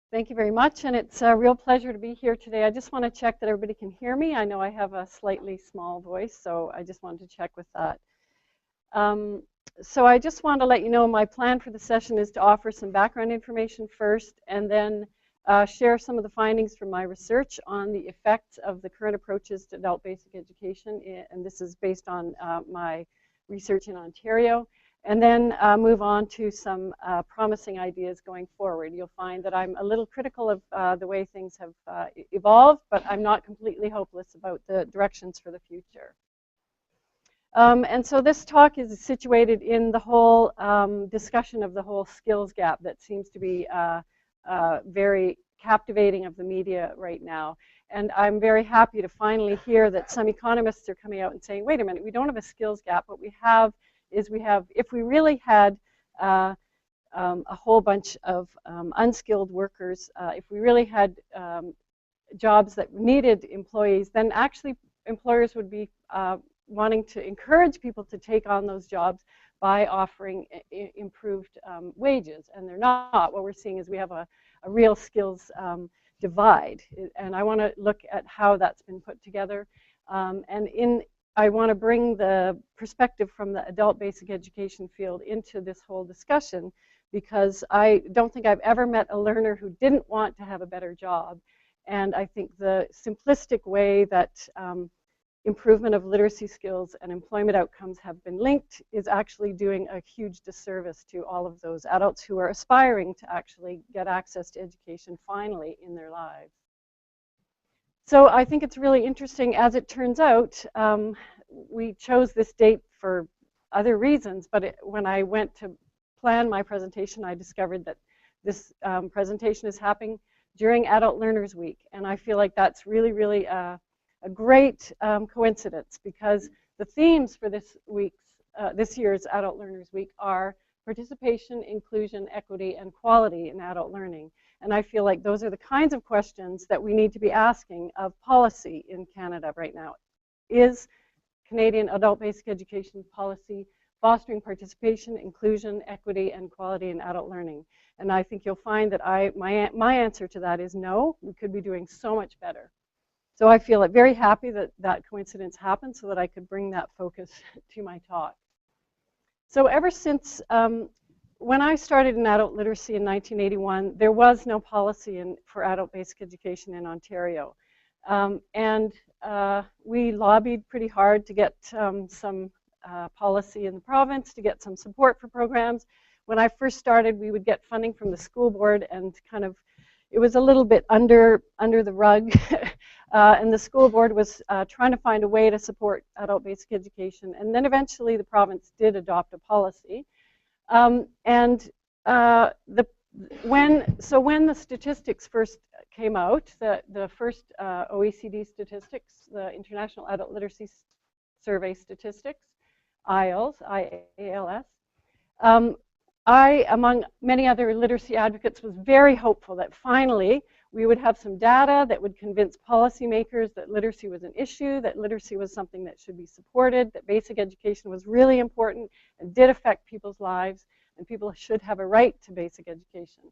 Thank you very much, and it's a real pleasure to be here today. I just want to check that everybody can hear me. I know I have a slightly small voice, so I just wanted to check with that. So I just want to let you know my plan for the session is to offer some background information first, and then share some of the findings from my research on the effects of the current approaches to adult basic education, and this is based on my research in Ontario. And then move on to some promising ideas going forward. You'll find that I'm a little critical of the way things have evolved, but I'm not completely hopeless about the directions for the future. And so this talk is situated in the whole discussion of the whole skills gap that seems to be very captivating of the media right now. And I'm very happy to finally hear that some economists are coming out and saying, wait a minute, we don't have a skills gap. What we have is if we really had a whole bunch of unskilled workers, if we really had jobs that needed employees, then actually employers would be wanting to encourage people to take on those jobs by offering improved wages, and they're not. What we're seeing is we have a real skills divide, and I want to look at how that's been put together. I want to bring the perspective from the adult basic education field into this whole discussion, because I don't think I've ever met a learner who didn't want to have a better job. And I think the simplistic way that improvement of literacy skills and employment outcomes have been linked is actually doing a huge disservice to all of those adults who are aspiring to actually get access to education finally in their lives. So I think it's really interesting. As it turns out, we chose this date for other reasons, but when I went to plan my presentation, I discovered that this presentation is happening during Adult Learners Week, and I feel like that's really, really a great coincidence, because the themes for this year's Adult Learners Week are participation, inclusion, equity, and quality in adult learning. And I feel like those are the kinds of questions that we need to be asking of policy in Canada right now. Is Canadian adult basic education policy fostering participation, inclusion, equity, and quality in adult learning? And I think you'll find that my answer to that is no. We could be doing so much better. So I feel very happy that that coincidence happened so that I could bring that focus to my talk. So ever since when I started in adult literacy in 1981, there was no policy for adult basic education in Ontario. We lobbied pretty hard to get some policy in the province, to get some support for programs. When I first started, we would get funding from the school board, and it was a little bit under the rug. And the school board was trying to find a way to support adult basic education. And then eventually the province did adopt a policy. When the statistics first came out, the first OECD statistics, the International Adult Literacy Survey statistics, IALS, I, among many other literacy advocates, was very hopeful that finally we would have some data that would convince policymakers that literacy was an issue, that literacy was something that should be supported, that basic education was really important and did affect people's lives, and people should have a right to basic education.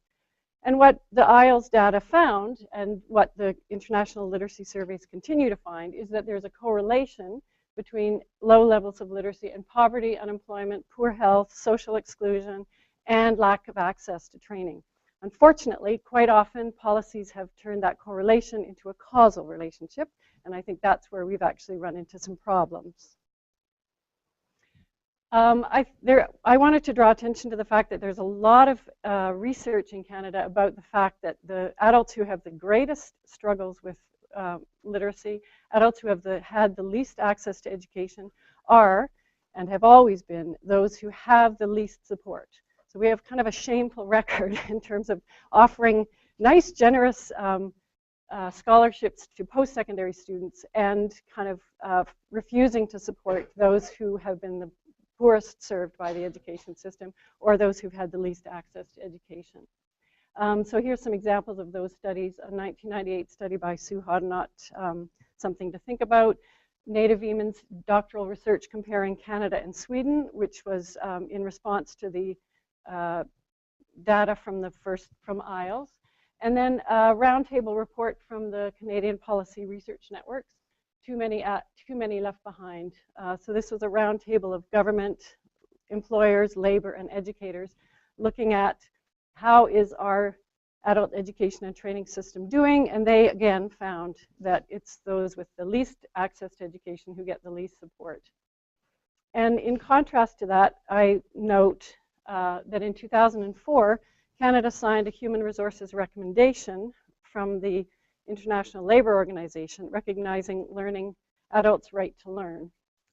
And what the IALS data found, and what the international literacy surveys continue to find, is that there's a correlation between low levels of literacy and poverty, unemployment, poor health, social exclusion, and lack of access to training. Unfortunately, quite often policies have turned that correlation into a causal relationship, and I think that's where we've actually run into some problems. I wanted to draw attention to the fact that there's a lot of research in Canada about the fact that the adults who have the greatest struggles with literacy, adults who have had the least access to education, are and have always been those who have the least support. So we have kind of a shameful record in terms of offering nice, generous scholarships to post-secondary students and kind of refusing to support those who have been the poorest served by the education system, or those who've had the least access to education. So here's some examples of those studies. A 1998 study by Sue Hodnott, Something to Think About. Native Eamon's doctoral research comparing Canada and Sweden, which was in response to the data from IALS. And then a roundtable report from the Canadian Policy Research Networks, Too Many Left Behind. So this was a roundtable of government, employers, labor, and educators looking at how is our adult education and training system doing, and they again found that it's those with the least access to education who get the least support. And in contrast to that, I note that in 2004, Canada signed a human resources recommendation from the International Labour Organization recognizing learning adults' right to learn.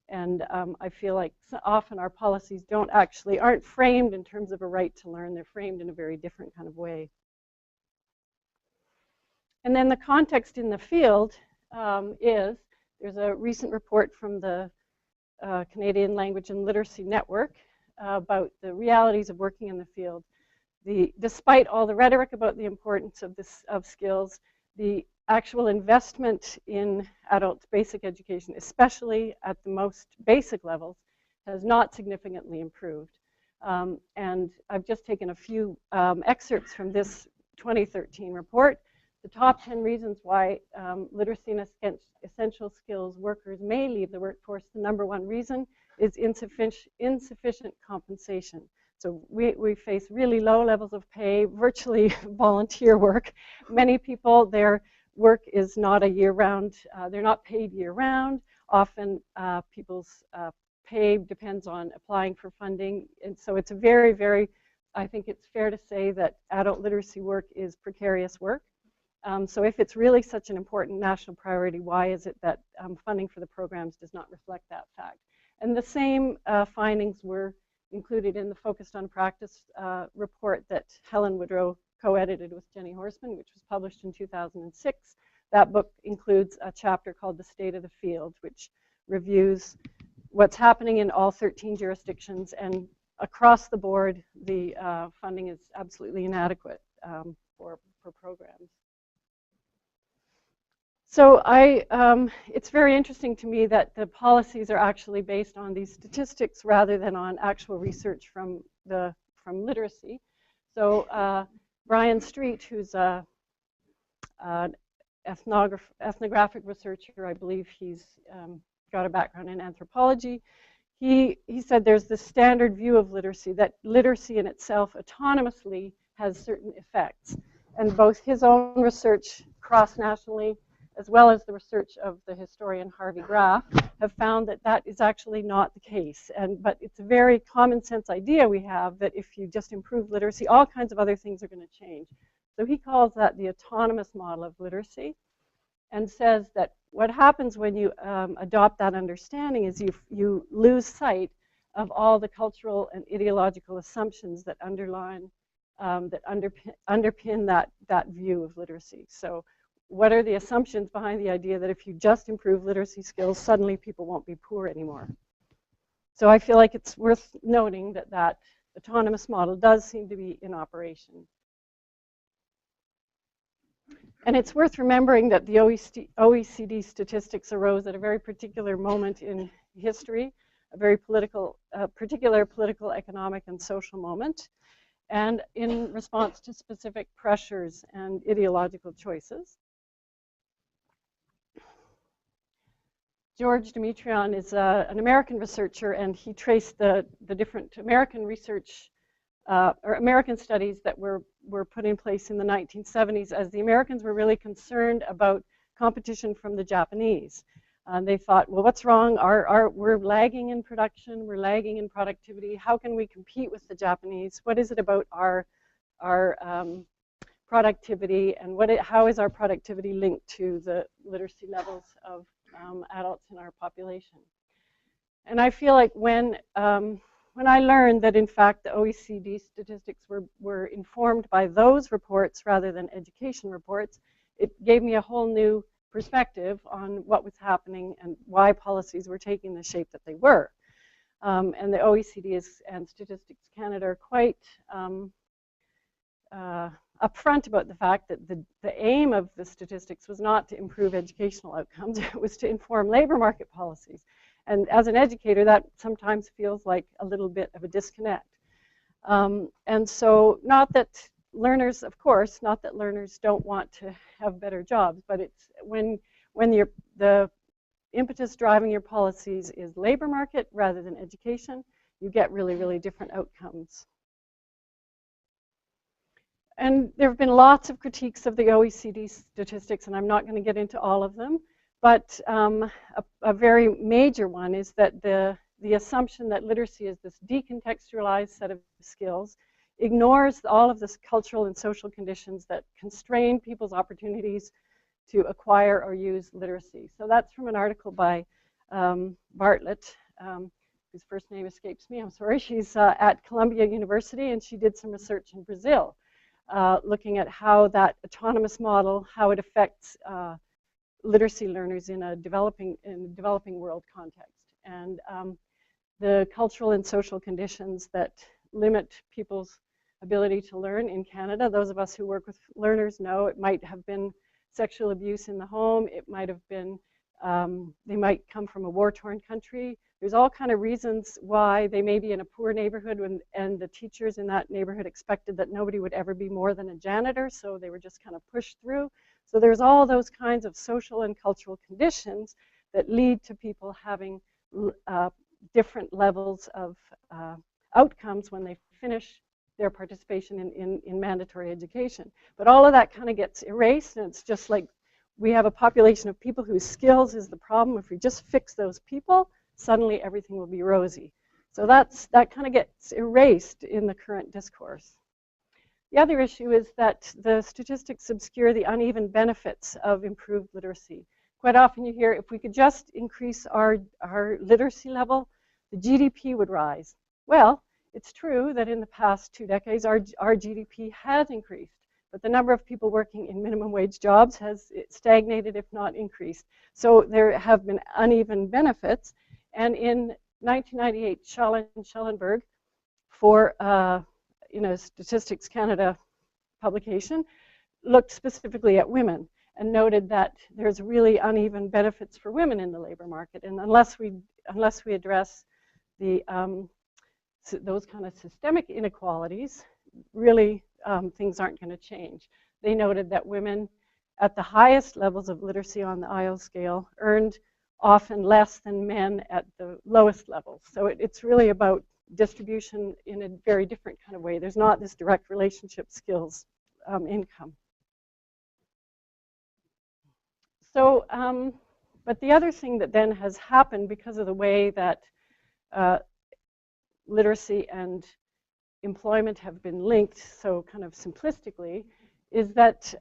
And I feel like so often our policies aren't framed in terms of a right to learn, they're framed in a very different kind of way. And then the context in the field is, there's a recent report from the Canadian Language and Literacy Network about the realities of working in the field. Despite all the rhetoric about the importance of skills, the actual investment in adults' basic education, especially at the most basic levels, has not significantly improved. And I've just taken a few excerpts from this 2013 report. The top 10 reasons why literacy and essential skills workers may leave the workforce, the #1 reason is insufficient compensation. So we face really low levels of pay, virtually volunteer work. Many people, their work is not a year-round, they're not paid year-round. Often people's pay depends on applying for funding. And so it's a very, very, I think it's fair to say that adult literacy work is precarious work. So if it's really such an important national priority, why is it that funding for the programs does not reflect that fact? And the same findings were included in the Focused on Practice report that Helen Woodrow co-edited with Jenny Horstman, which was published in 2006. That book includes a chapter called The State of the Field, which reviews what's happening in all 13 jurisdictions, and across the board, the funding is absolutely inadequate for programs. So it's very interesting to me that the policies are actually based on these statistics rather than on actual research from literacy. So Brian Street, who's an ethnographic researcher, I believe he's got a background in anthropology. He said there's this standard view of literacy, that literacy in itself autonomously has certain effects. And both his own research cross-nationally, as well as the research of the historian Harvey Graff, have found that that is actually not the case. But it's a very common sense idea we have that if you just improve literacy, all kinds of other things are going to change. So he calls that the autonomous model of literacy, and says that what happens when you adopt that understanding is you lose sight of all the cultural and ideological assumptions that underpin that view of literacy. So what are the assumptions behind the idea that if you just improve literacy skills, suddenly people won't be poor anymore? So I feel like it's worth noting that that autonomous model does seem to be in operation. And it's worth remembering that the OECD statistics arose at a very particular moment in history, a very particular political, economic, and social moment, and in response to specific pressures and ideological choices. George Dimitrion is an American researcher, and he traced the different American research or American studies that were put in place in the 1970s as the Americans were really concerned about competition from the Japanese. They thought, well, what's wrong? We're lagging in production, we're lagging in productivity. How can we compete with the Japanese? What is it about our productivity, and how is our productivity linked to the literacy levels of adults in our population? And I feel like when I learned that, in fact, the OECD statistics were informed by those reports rather than education reports, it gave me a whole new perspective on what was happening and why policies were taking the shape that they were. And the OECD and Statistics Canada are quite upfront about the fact that the aim of the statistics was not to improve educational outcomes, it was to inform labor market policies. And as an educator, that sometimes feels like a little bit of a disconnect. And so, not that learners, of course, not that learners don't want to have better jobs, but it's when the impetus driving your policies is labor market rather than education, you get really, really different outcomes. And there have been lots of critiques of the OECD statistics, and I'm not going to get into all of them, but a very major one is that the assumption that literacy is this decontextualized set of skills ignores all of this cultural and social conditions that constrain people's opportunities to acquire or use literacy. So that's from an article by Bartlett, whose first name escapes me, I'm sorry. She's at Columbia University, and she did some research in Brazil, looking at how that autonomous model, how it affects literacy learners in a developing world context. And the cultural and social conditions that limit people's ability to learn in Canada, those of us who work with learners know it might have been sexual abuse in the home, it might have been, they might come from a war-torn country. There's all kind of reasons why they may be in a poor neighborhood and the teachers in that neighborhood expected that nobody would ever be more than a janitor, so they were just kind of pushed through. So there's all those kinds of social and cultural conditions that lead to people having different levels of outcomes when they finish their participation in mandatory education. But all of that kind of gets erased, and it's just like we have a population of people whose skills is the problem. If we just fix those people, suddenly everything will be rosy. So that kind of gets erased in the current discourse. The other issue is that the statistics obscure the uneven benefits of improved literacy. Quite often you hear, if we could just increase our literacy level, the GDP would rise. Well, it's true that in the past 2 decades, our GDP has increased, but the number of people working in minimum wage jobs has stagnated, if not increased. So there have been uneven benefits. And in 1998, Schellenberg, for Statistics Canada publication, looked specifically at women and noted that there's really uneven benefits for women in the labor market. And unless we address those kind of systemic inequalities, really things aren't going to change. They noted that women at the highest levels of literacy on the IELTS scale earned often less than men at the lowest levels. So it's really about distribution in a very different kind of way. There's not this direct relationship skills income. So, but the other thing that then has happened because of the way that literacy and employment have been linked so kind of simplistically is that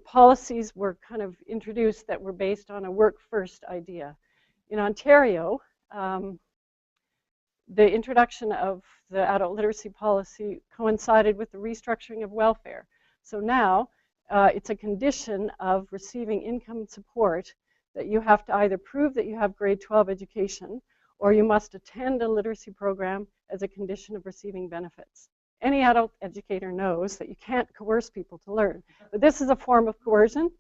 policies were kind of introduced that were based on a work-first idea. In Ontario, the introduction of the adult literacy policy coincided with the restructuring of welfare. So now it's a condition of receiving income support that you have to either prove that you have grade 12 education or you must attend a literacy program as a condition of receiving benefits. Any adult educator knows that you can't coerce people to learn, but this is a form of coercion.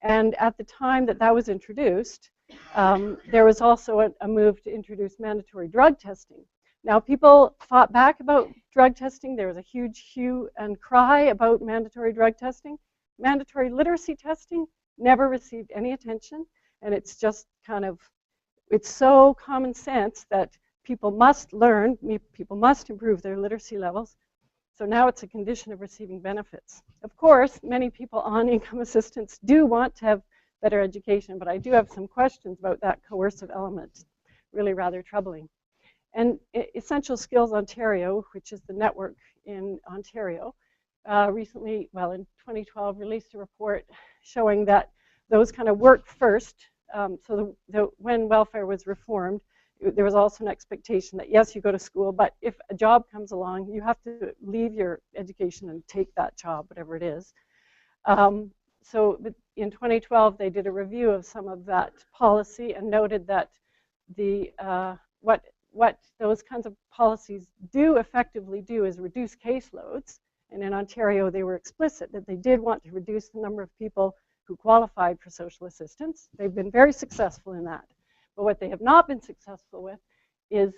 And at the time that that was introduced, there was also a move to introduce mandatory drug testing. Now, people fought back about drug testing. There was a huge hue and cry about mandatory drug testing. Mandatory literacy testing never received any attention, and it's just kind of, it's so common sense that people must learn, people must improve their literacy levels. So now it's a condition of receiving benefits. Of course, many people on income assistance do want to have better education, but I do have some questions about that coercive element, really rather troubling. And Essential Skills Ontario, which is the network in Ontario, recently, well, in 2012, released a report showing that those kind of work first, so when welfare was reformed, there was also an expectation that, yes, you go to school, but if a job comes along, you have to leave your education and take that job, whatever it is. So in 2012, they did a review of some of that policy and noted that what those kinds of policies do effectively do is reduce caseloads. And in Ontario, they were explicit that they did want to reduce the number of people who qualified for social assistance. They've been very successful in that. But what they have not been successful with is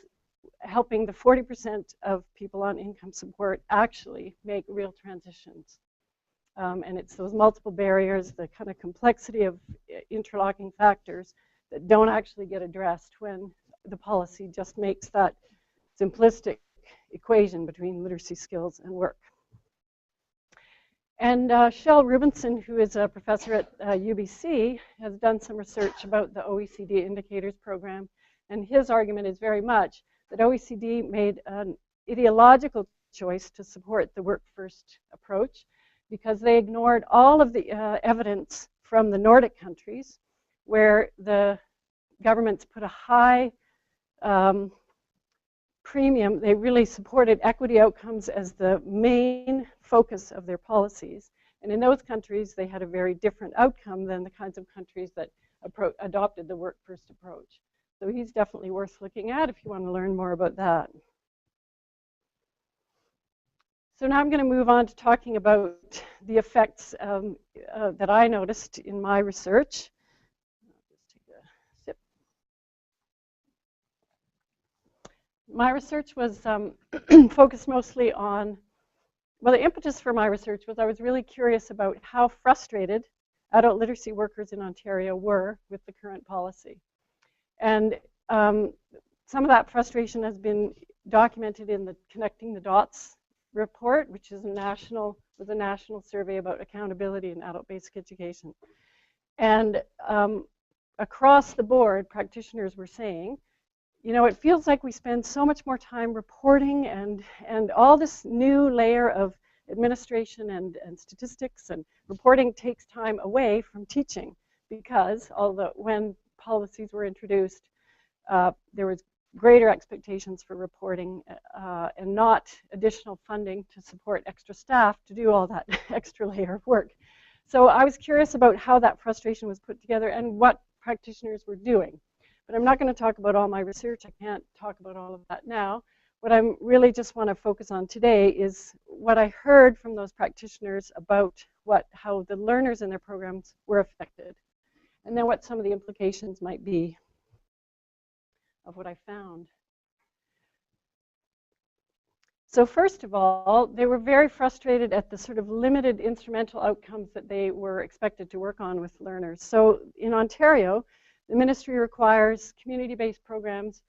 helping the 40% of people on income support actually make real transitions. And it's those multiple barriers, the kind of complexity of interlocking factors that don't actually get addressed when the policy just makes that simplistic equation between literacy skills and work. And Shel Rubinson, who is a professor at UBC, has done some research about the OECD Indicators Program. And his argument is very much that OECD made an ideological choice to support the Workfirst approach because they ignored all of the evidence from the Nordic countries where the governments put a high premium. They really supported equity outcomes as the main focus of their policies. And in those countries, they had a very different outcome than the kinds of countries that adopted the Workfirst approach. So he's definitely worth looking at if you want to learn more about that. So now I'm going to move on to talking about the effects that I noticed in my research. Just take a sip. My research was focused mostly on, well, the impetus for my research was I was really curious about how frustrated adult literacy workers in Ontario were with the current policy. And some of that frustration has been documented in the Connecting the Dots report, which is was a national survey about accountability in adult basic education. And across the board, practitioners were saying, you know, it feels like we spend so much more time reporting and all this new layer of administration and statistics, and reporting takes time away from teaching, because although when policies were introduced, there was greater expectations for reporting and not additional funding to support extra staff to do all that extra layer of work. So I was curious about how that frustration was put together and what practitioners were doing. But I'm not going to talk about all my research. I can't talk about all of that now. What I really just want to focus on today is what I heard from those practitioners about how the learners in their programs were affected, and then what some of the implications might be of what I found. So first of all, they were very frustrated at the sort of limited instrumental outcomes that they were expected to work on with learners. So in Ontario, the ministry requires community-based programs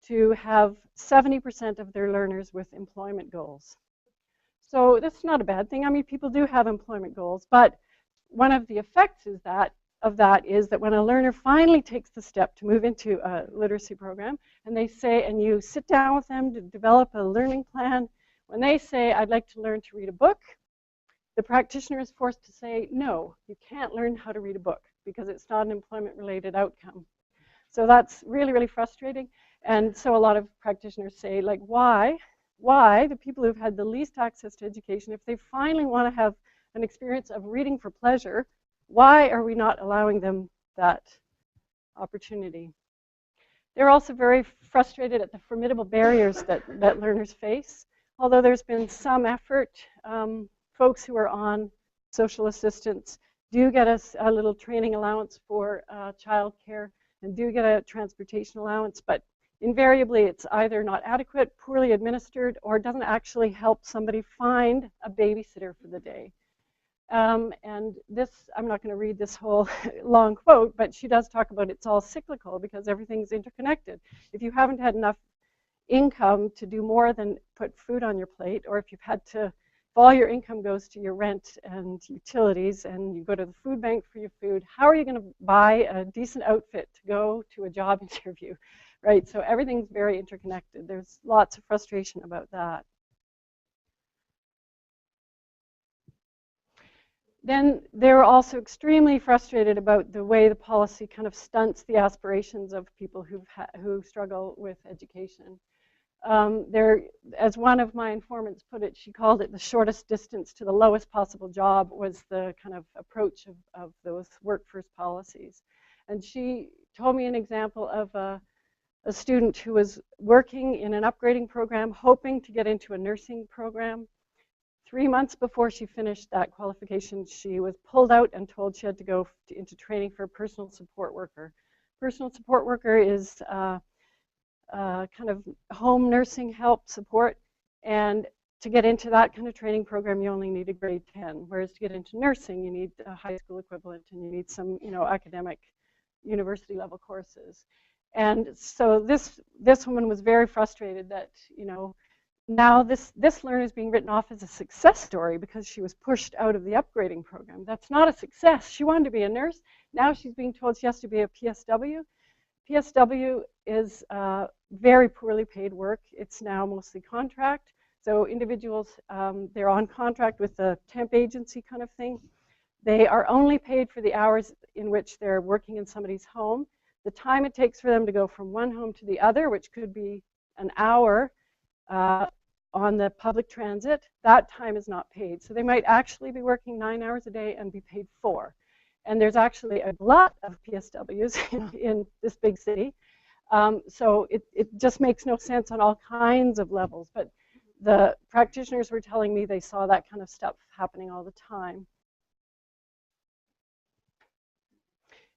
to have 70% of their learners with employment goals. So that's not a bad thing. I mean, people do have employment goals, but one of the effects of that is that when a learner finally takes the step to move into a literacy program, and they say, and you sit down with them to develop a learning plan, when they say, I'd like to learn to read a book, the practitioner is forced to say, no, you can't learn how to read a book because it's not an employment-related outcome. So that's really, really frustrating. And so a lot of practitioners say, like, why the people who've had the least access to education, if they finally want to have an experience of reading for pleasure, why are we not allowing them that opportunity? They're also very frustrated at the formidable barriers that learners face. Although there's been some effort, folks who are on social assistance do get a little training allowance for childcare and do get a transportation allowance, but invariably it's either not adequate, poorly administered, or doesn't actually help somebody find a babysitter for the day. And this, I'm not going to read this whole long quote, but she does talk about it's all cyclical because everything's interconnected. If you haven't had enough income to do more than put food on your plate, or if you've had to, if all your income goes to your rent and utilities and you go to the food bank for your food, how are you going to buy a decent outfit to go to a job interview, right? So everything's very interconnected. There's lots of frustration about that. Then they're also extremely frustrated about the way the policy kind of stunts the aspirations of people who struggle with education. As one of my informants put it, she called it the shortest distance to the lowest possible job was the kind of approach of those Workfirst policies. And she told me an example of a student who was working in an upgrading program, hoping to get into a nursing program. 3 months before she finished that qualification, she was pulled out and told she had to go into training for a personal support worker. Personal support worker is kind of home nursing help support, and to get into that kind of training program, you only need a grade 10, whereas to get into nursing, you need a high school equivalent, and you need some, academic university level courses. And so this woman was very frustrated that, now this learner is being written off as a success story because she was pushed out of the upgrading program. That's not a success. She wanted to be a nurse. Now she's being told she has to be a PSW. PSW is very poorly paid work. It's now mostly contract. So individuals, they're on contract with a temp agency kind of thing. They are only paid for the hours in which they're working in somebody's home. The time it takes for them to go from one home to the other, which could be an hour on the public transit, that time is not paid. So they might actually be working 9 hours a day and be paid 4. And there's actually a lot of PSWs in this big city. So it just makes no sense on all kinds of levels. But the practitioners were telling me they saw that kind of stuff happening all the time.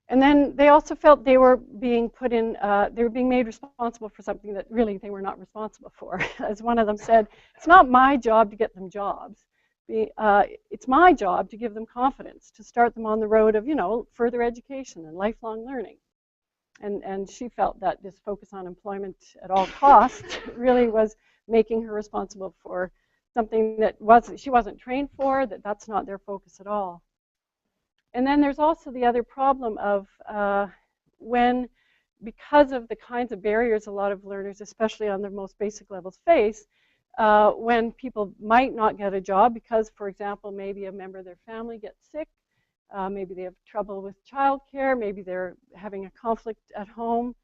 And then they also felt they were being put in, they were being made responsible for something that really they were not responsible for. As one of them said, it's not my job to get them jobs. It's my job to give them confidence, to start them on the road of, further education and lifelong learning. And she felt that this focus on employment at all costs really was making her responsible for something that she wasn't trained for, that's not their focus at all. And then there's also the other problem of because of the kinds of barriers a lot of learners, especially on their most basic levels, face, when people might not get a job because, for example, maybe a member of their family gets sick, maybe they have trouble with childcare, maybe they're having a conflict at home,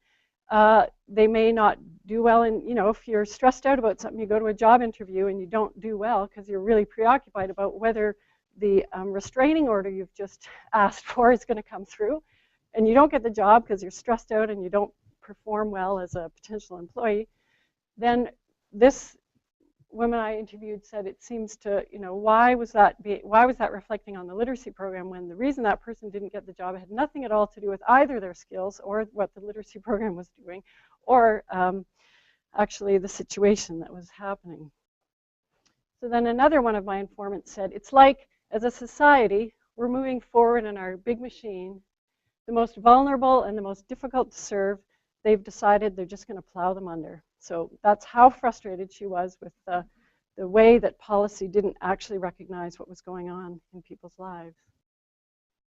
they may not do well. And if you're stressed out about something, you go to a job interview and you don't do well because you're really preoccupied about whether the restraining order you've just asked for is going to come through, and you don't get the job because you're stressed out and you don't perform well as a potential employee, then this woman I interviewed said it seems to, why was that reflecting on the literacy program when the reason that person didn't get the job had nothing at all to do with either their skills or what the literacy program was doing, or actually the situation that was happening. So then another one of my informants said, it's like, as a society, we're moving forward in our big machine. The most vulnerable and the most difficult to serve, they've decided they're just going to plow them under. So that's how frustrated she was with the way that policy didn't actually recognize what was going on in people's lives.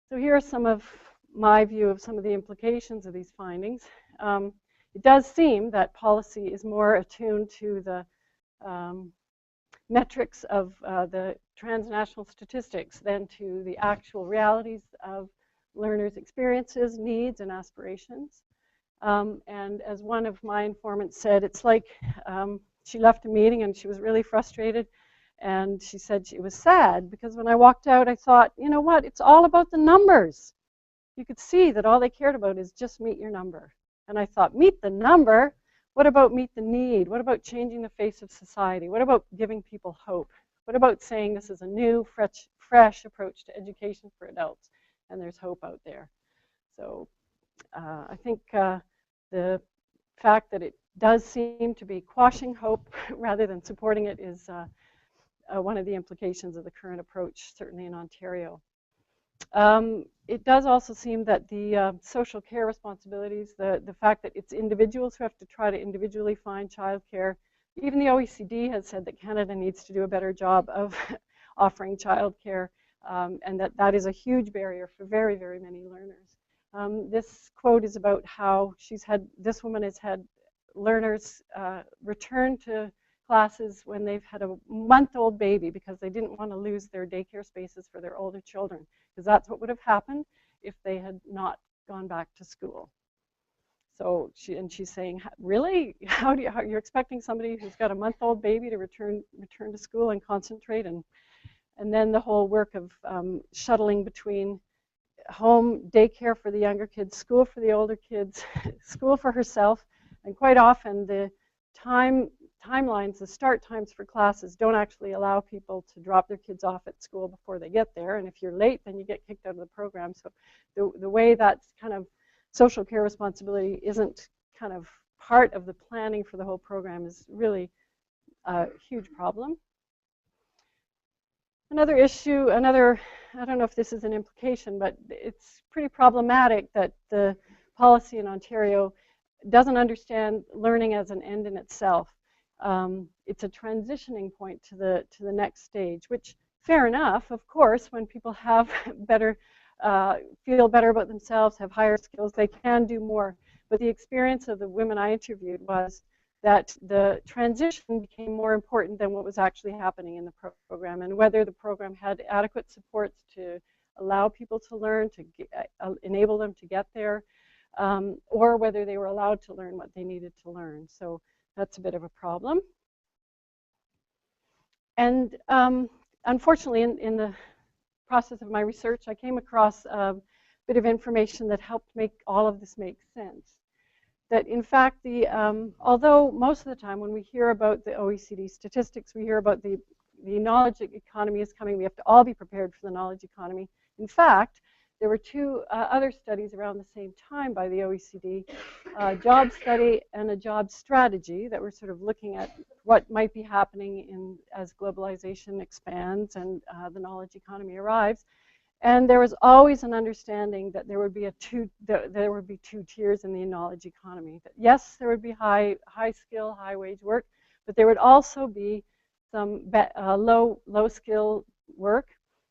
So here are some of my view of some of the implications of these findings. It does seem that policy is more attuned to the metrics of the transnational statistics than to the actual realities of learners' experiences, needs, and aspirations. And as one of my informants said, it's like she left a meeting and she was really frustrated, and she said it was sad because when I walked out, I thought, you know what, it's all about the numbers. You could see that all they cared about is just meet your number. And I thought, meet the number? What about meet the need? What about changing the face of society? What about giving people hope? What about saying this is a new, fresh approach to education for adults, and there's hope out there? So I think the fact that it does seem to be quashing hope rather than supporting it is one of the implications of the current approach, certainly in Ontario. It does also seem that the social care responsibilities, the fact that it's individuals who have to try to individually find childcare, even the OECD has said that Canada needs to do a better job of offering childcare, and that is a huge barrier for very, very many learners. This quote is about how this woman has had learners return to classes when they've had a month-old baby because they didn't want to lose their daycare spaces for their older children, because that's what would have happened if they had not gone back to school. So she's saying, really? You're expecting somebody who's got a month-old baby to return to school and concentrate? And then the whole work of shuttling between home daycare for the younger kids, school for the older kids, school for herself, and quite often the timelines, the start times for classes don't actually allow people to drop their kids off at school before they get there, and if you're late, then you get kicked out of the program. So the way that kind of social care responsibility isn't kind of part of the planning for the whole program is really a huge problem. Another issue, I don't know if this is an implication, but it's pretty problematic that the policy in Ontario doesn't understand learning as an end in itself. It's a transitioning point to the next stage, which, fair enough, of course, when people have better, feel better about themselves, have higher skills, they can do more. But the experience of the women I interviewed was that the transition became more important than what was actually happening in the program, and whether the program had adequate supports to allow people to learn, to enable them to get there, or whether they were allowed to learn what they needed to learn. So that's a bit of a problem. And unfortunately, in the process of my research, I came across a bit of information that helped make all of this make sense. That in fact, although most of the time when we hear about the OECD statistics, we hear about the knowledge economy is coming, we have to all be prepared for the knowledge economy. In fact, there were two other studies around the same time by the OECD, a job study and a job strategy, that were sort of looking at what might be happening as globalization expands and the knowledge economy arrives. And there was always an understanding that there would be two tiers in the knowledge economy. That yes, there would be high skill, high wage work, but there would also be some low skill work,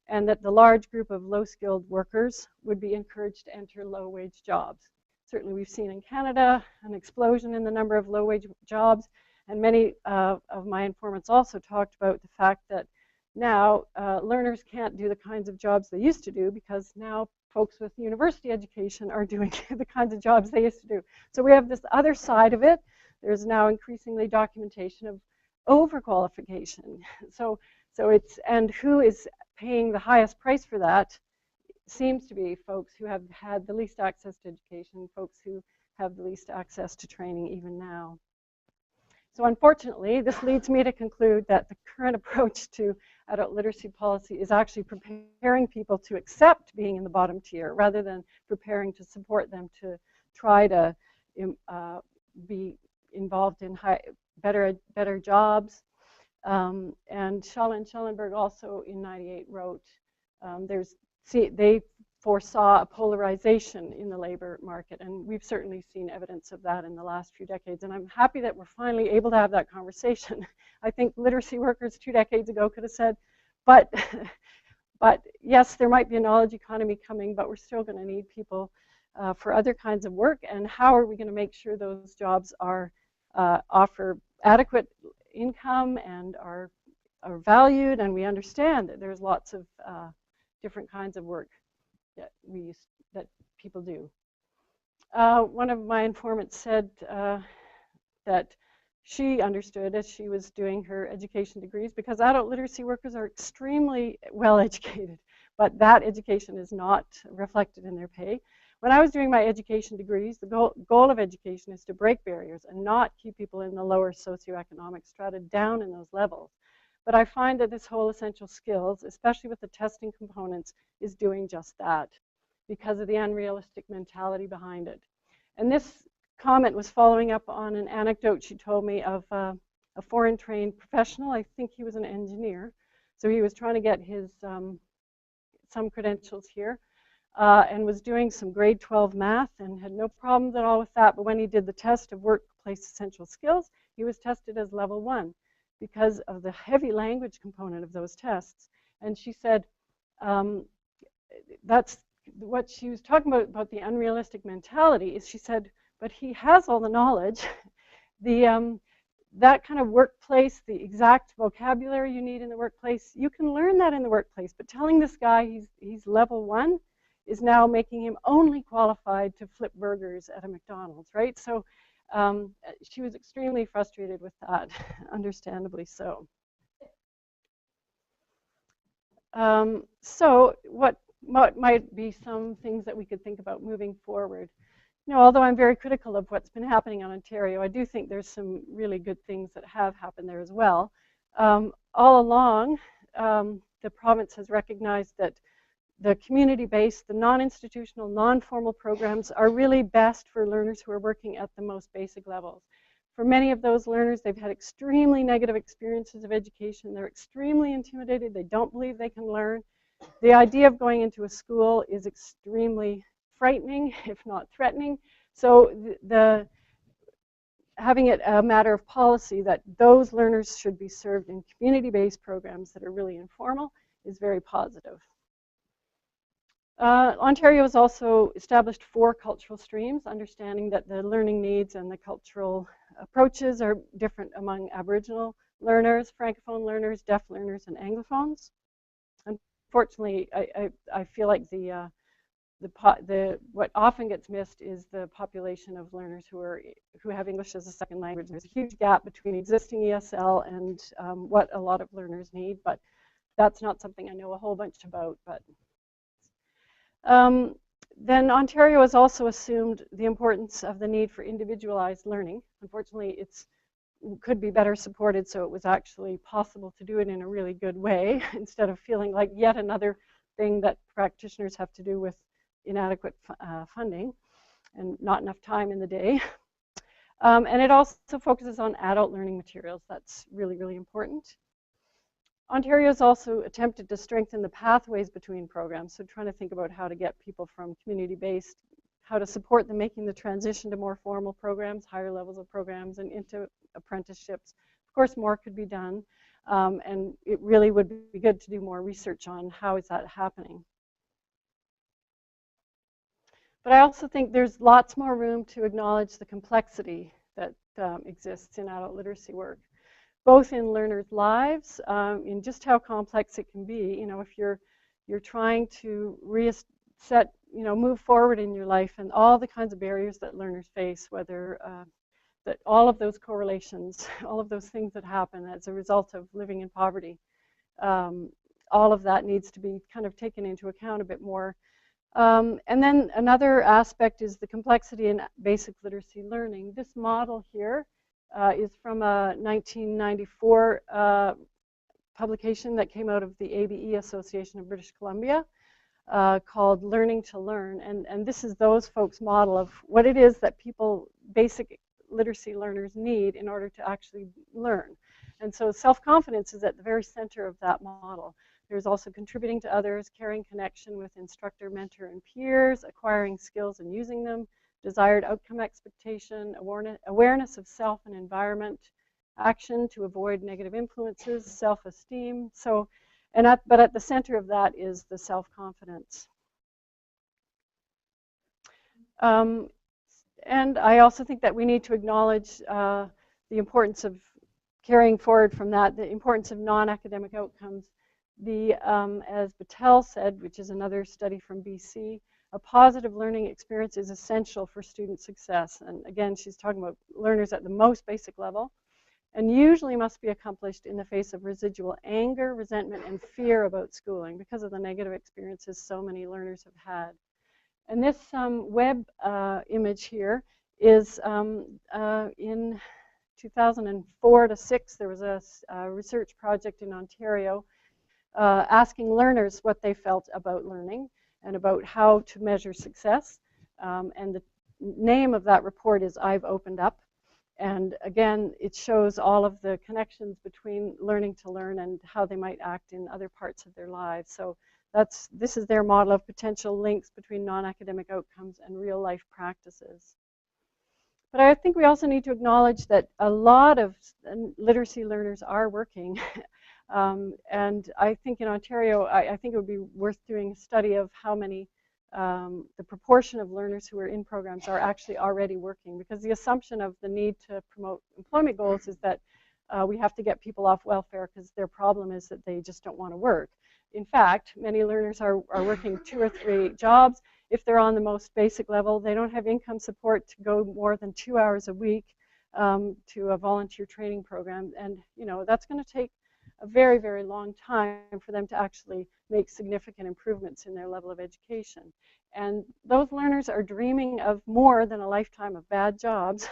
and that the large group of low skilled workers would be encouraged to enter low wage jobs. Certainly, we've seen in Canada an explosion in the number of low wage jobs, and many of my informants also talked about the fact that now, learners can't do the kinds of jobs they used to do because now folks with university education are doing the kinds of jobs they used to do. So we have this other side of it. There's now increasingly documentation of overqualification. So it's, and who is paying the highest price for that seems to be folks who have had the least access to education, folks who have the least access to training even now. So unfortunately, this leads me to conclude that the current approach to adult literacy policy is actually preparing people to accept being in the bottom tier rather than preparing to support them to try to be involved in better jobs. And Schellenberg also in '98 wrote, they foresaw a polarization in the labor market, and we've certainly seen evidence of that in the last few decades, and I'm happy that we're finally able to have that conversation. I think literacy workers 2 decades ago could have said, but yes, there might be a knowledge economy coming, but we're still going to need people for other kinds of work, and how are we going to make sure those jobs offer adequate income and are valued, and we understand that there's lots of different kinds of work that people do. One of my informants said that she understood as she was doing her education degrees, because adult literacy workers are extremely well educated, but that education is not reflected in their pay. When I was doing my education degrees, the goal of education is to break barriers and not keep people in the lower socioeconomic strata down in those levels. But I find that this whole essential skills, especially with the testing components, is doing just that because of the unrealistic mentality behind it. And this comment was following up on an anecdote she told me of a foreign-trained professional. I think he was an engineer. So he was trying to get his some credentials here and was doing some grade 12 math and had no problems at all with that. But when he did the test of workplace essential skills, he was tested as level 1. Because of the heavy language component of those tests. And she said, that's what she was talking about the unrealistic mentality, is she said, but he has all the knowledge, that kind of workplace, the exact vocabulary you need in the workplace, you can learn that in the workplace, but telling this guy he's level 1 is now making him only qualified to flip burgers at a McDonald's, right? So she was extremely frustrated with that, understandably so. So what might be some things that we could think about moving forward? You know, although I'm very critical of what's been happening in Ontario, I do think there's some really good things that have happened there as well. All along, the province has recognized that the community-based, the non-institutional, non-formal programs are really best for learners who are working at the most basic levels. For many of those learners, they've had extremely negative experiences of education. They're extremely intimidated. They don't believe they can learn. The idea of going into a school is extremely frightening, if not threatening. So having it a matter of policy that those learners should be served in community-based programs that are really informal is very positive. Ontario has also established 4 cultural streams, understanding that the learning needs and the cultural approaches are different among Aboriginal learners, Francophone learners, deaf learners, and Anglophones. Unfortunately, I feel like what often gets missed is the population of learners who have English as a second language. There's a huge gap between existing ESL and what a lot of learners need, but that's not something I know a whole bunch about. But then Ontario has also assumed the importance of the need for individualized learning. Unfortunately, it could be better supported, so it was actually possible to do it in a really good way instead of feeling like yet another thing that practitioners have to do with inadequate funding and not enough time in the day. And it also focuses on adult learning materials. That's really, really important. Ontario has also attempted to strengthen the pathways between programs, so trying to think about how to get people from community-based, how to support them making the transition to more formal programs, higher levels of programs, and into apprenticeships. Of course, more could be done, and it really would be good to do more research on how is that happening. But I also think there's lots more room to acknowledge the complexity that exists in adult literacy work, both in learners' lives, in just how complex it can be. You know, if you're trying to move forward in your life, and all the kinds of barriers that learners face, whether that all of those correlations, all of those things that happen as a result of living in poverty, all of that needs to be kind of taken into account a bit more. And then another aspect is the complexity in basic literacy learning. This model here is from a 1994 publication that came out of the ABE Association of British Columbia called Learning to Learn. And this is those folks' model of what it is that basic literacy learners need in order to actually learn. And so self-confidence is at the very center of that model. There's also contributing to others, carrying connection with instructor, mentor, and peers, acquiring skills and using them, desired outcome expectation, awareness of self and environment, action to avoid negative influences, self-esteem. So, but at the center of that is the self-confidence. And I also think that we need to acknowledge the importance of carrying forward from that, the importance of non-academic outcomes. As Battelle said, which is another study from BC, a positive learning experience is essential for student success. And again, she's talking about learners at the most basic level, and usually must be accomplished in the face of residual anger, resentment, and fear about schooling because of the negative experiences so many learners have had. And this web image here is in 2004 to 6, there was a research project in Ontario asking learners what they felt about learning and about how to measure success. And the name of that report is I've Opened Up. And again, it shows all of the connections between learning to learn and how they might act in other parts of their lives. So this is their model of potential links between non-academic outcomes and real life practices. But I think we also need to acknowledge that a lot of literacy learners are working. And I think in Ontario, I think it would be worth doing a study of how many, the proportion of learners who are in programs are actually already working, because the assumption of the need to promote employment goals is that we have to get people off welfare because their problem is that they just don't want to work. In fact, many learners are working 2 or 3 jobs. If they're on the most basic level, they don't have income support to go more than 2 hours a week to a volunteer training program. And you know, that's going to take a very, very long time for them to actually make significant improvements in their level of education. And those learners are dreaming of more than a lifetime of bad jobs.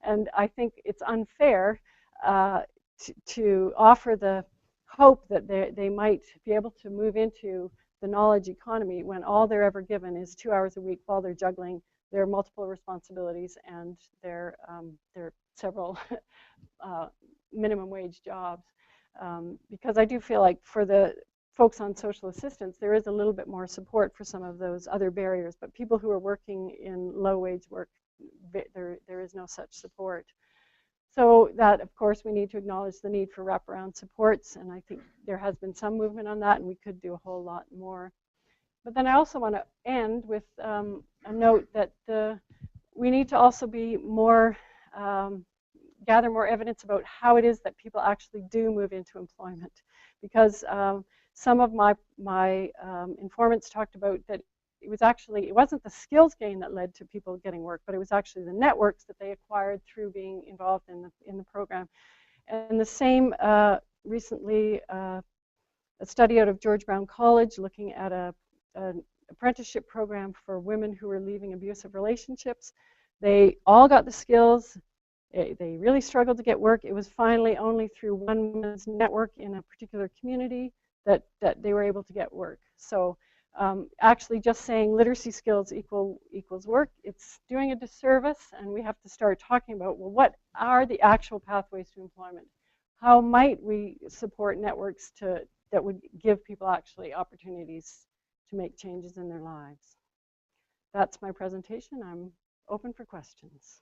And I think it's unfair to offer the hope that they might be able to move into the knowledge economy when all they're ever given is 2 hours a week while they're juggling there are multiple responsibilities, and there are several minimum wage jobs. Because I do feel like for the folks on social assistance, there is a little bit more support for some of those other barriers, but people who are working in low wage work, there is no such support. So that, of course, we need to acknowledge the need for wraparound supports, and I think there has been some movement on that, and we could do a whole lot more. But then I also want to end with a note that we need to also be more, gather more evidence about how it is that people actually do move into employment. Because some of my informants talked about that it wasn't the skills gain that led to people getting work, but it was actually the networks that they acquired through being involved in the program. And the same recently, a study out of George Brown College looking at an apprenticeship program for women who were leaving abusive relationships. They all got the skills. They really struggled to get work. It was finally only through one woman's network in a particular community that they were able to get work. So actually just saying literacy skills equals work, it's doing a disservice, and we have to start talking about, well, what are the actual pathways to employment? How might we support networks that would give people actually opportunities to make changes in their lives? That's my presentation. I'm open for questions.